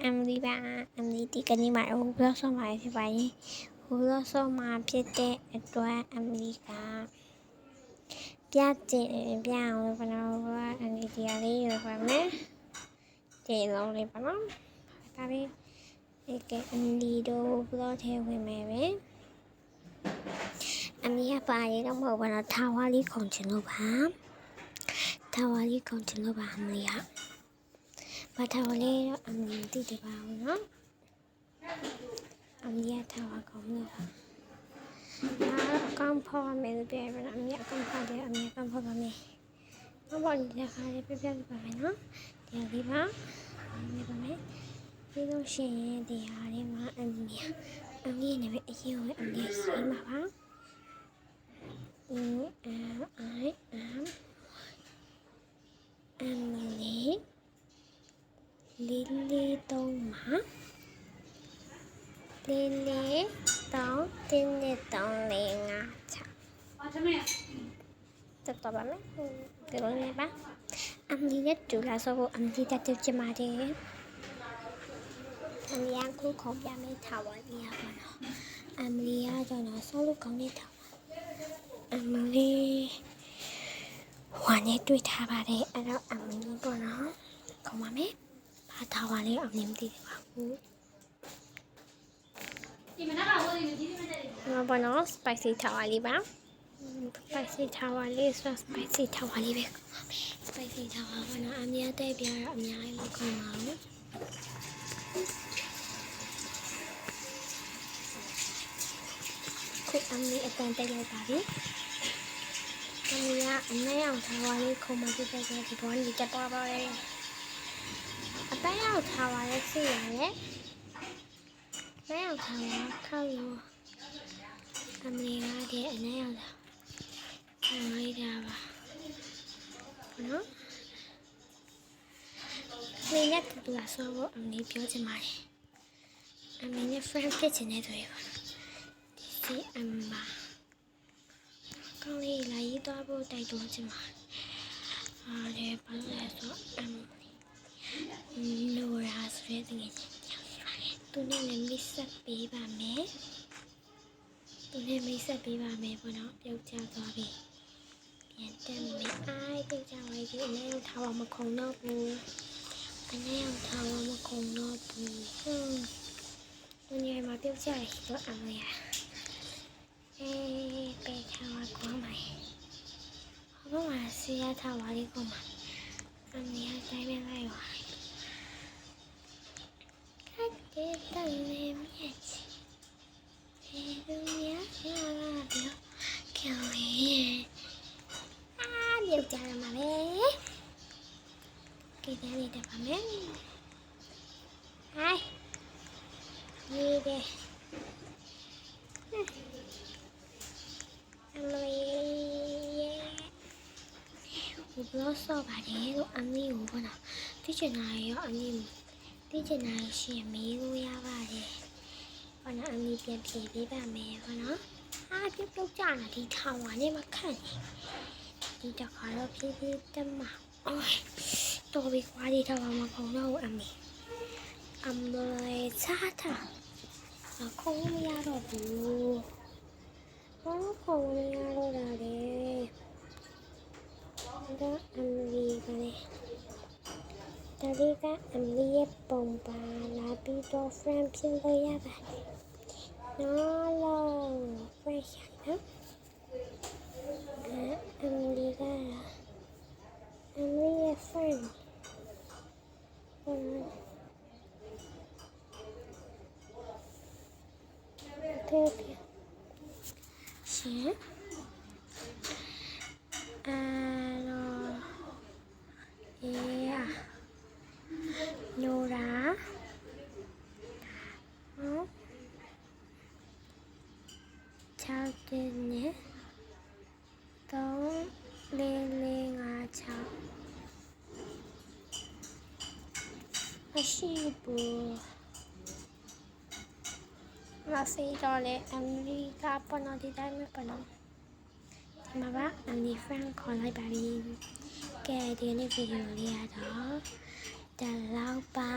Emily ပါ Emily ဒီကနေ့မှာဟိုဘလော့ဆော့မှာဖြစ်ပါရင်ဟိုဘလော့ဆော့မှာဖြစ်တဲ့အတွက် Emily ကပြတင်ပြအောင်ဘယ်လိုလဲ Emily ဒီအလေးရပါမယ်ဒီလုံးလေးပါနော်ဒါလေးဒီက Emily တို့ဘလော့ထဲဝင်မယ်ပဲ Emily ကပါရတော့မဟုတ်ဘူးနော်ထာဝါလေးခုန်ချင်လို့ပါထာဝါလေးခုန်ချင်လို့ပါ Emily ကဘာထာဝါလေးတော့ Emily သိတယ်ပါဘူးနော်Emily ကထာဝါခုန်လို့ပါအကောင့်ဖော်မယ်လို့ပြောရမယ် Emily အကောင့်ဖော်တယ် Emily အကောင့်ဖော်ပါမယ်ဘာလို့ဒီခါလေးပြပြပါမယ်နော်ဒီလေးပါဒီပါမယ်ပြီးလို့ရှိရင်ဒီဟာလေးမှာ Emily နဲ့ပဲအရင်က Emily ရေးမှာပါI am Emily Lily တုံးမှာLily တောင်းတင်းနဲ့တောင်းလေးငါချတက်တော့ပါမယ်ဒီလိုလေးပါ Emily နဲ့တူလာဆိုဖို့ Emily တက်တူချင်ပါတယ် Emily ကခုခုံပြမယ်ထားပါလိမ့်ရပါတော့ Emily ကကျွန်တော်ဆောက်လို့ကောင်းနေထား Emily ဟိုနဲ့တွေ့ထားပါတယ်အဲ့တော့ Emily ပေါ့နော်ခေါ်ပါမယ်ဘာထားပါလဲ Emily မသိပါဘူးဒီမနက်ကဟိုဒီမတက်တယ်ဘာနော် spicy ထားပါလိမ့်ပါ spicy ထားပါလိမ့်ဆို spicy ထားပါလိမ့်ပဲ spicy ထားပါဘာနော်အများတဲ့ပြရအများကြီးမခေါ်ပါဘူးခု Emily အတန်တက်လိုက်ပါပြီEmily ကအမဲအောင်ထားပါလိမ့်ခုံမပြတဲ့ဒီဘောကြီးတက်သွားပါလေအပန်းအောင်ထားပါလေစီရတယ်မဲအောင်ထားပါခောက်ရောEmily ကဒီအမဲအောင်ထားလိုက်တာပါနော်ဒီနေ့တူလာဆိုတော့ Emily ပြောချင်ပါတယ် Emily နဲ့ friend ဖြစ်ချင်တဲ့သူတွေပါဒီ Emma ကောင်းလေးလာရေးသွားဖို့တိုက်တွန်းချင်ပါတယ်ဒါဘာလို့လဲဆိုတော့ Emily Nora ဆိုတဲ့ငယ်ချင်းသူနဲ့လည်းမိတ်ဆက်ပေးပါမယ်ပေါ့နော်ပြုတ်ချသွားပြီပြန်တက်မယ်ပြုတ်ချသွားပြီအနေနဲ့ထားအောင်မခုံတော့ဘူးအနေနဲ့ထားအောင်မခုံတော့ဘူးသူညမှာပြုတ်ချတယ်တော့အမေပေးထားပါကောင်းပါဘာမှဆေးရထားပါလိမ့်ကောင်းပါအမေကတိုင်းမဲ့လိုက်ပါခက်တဲ့တည်းနဲ့မြက်ချီဒီလိုများရလာတော့ကျော်ရဲ့မြုပ်ကြရမှာပဲကြည့်တယ်နေတယ်ပါမယ်ဟိုင်းရေးတယ်ဘလော့ဆော့ပါတယ်လို့အမေကိုပေါ့နော်သိချင်တာရောအမေသိချင်တာရှင်မေးလို့ရပါတယ်ပေါ့နော်အမေပြန်ဖြေပေးပါမယ်ပေါ့နော်ပြုတ်ကြတာဒီထောင်ဝါနဲ့မခန့်ဒီတခါတော့ဖြည်းဖြည်းတက်မှာတော်ပြီခွာဒီထောင်ဝါမခုံတော့အမေစားတာခုံမရတော့ဘူးခုံမရတော့တာလေဒါEmily ကလည်းဒါလေးကEmilyရဲ့ပုံပါလာပြီးတော့ friend ဖြစ်လို့ရပါတယ်နော်လို့ fresh နော်Emily ကEmilyရဲ့ friend 对行Nora 6点နဲ့345မရှိဘူးမဆေးတော့လေ Emily ကပေါ်တော့ဒီတိုင်းပဲပေါ်တော့ဒီမှာပါ Emily friend ခေါ်လိုက်ပါပြီကဲဒီနေ့ဗီဒီယိုလေးရတော့ဒါလောက်ပါ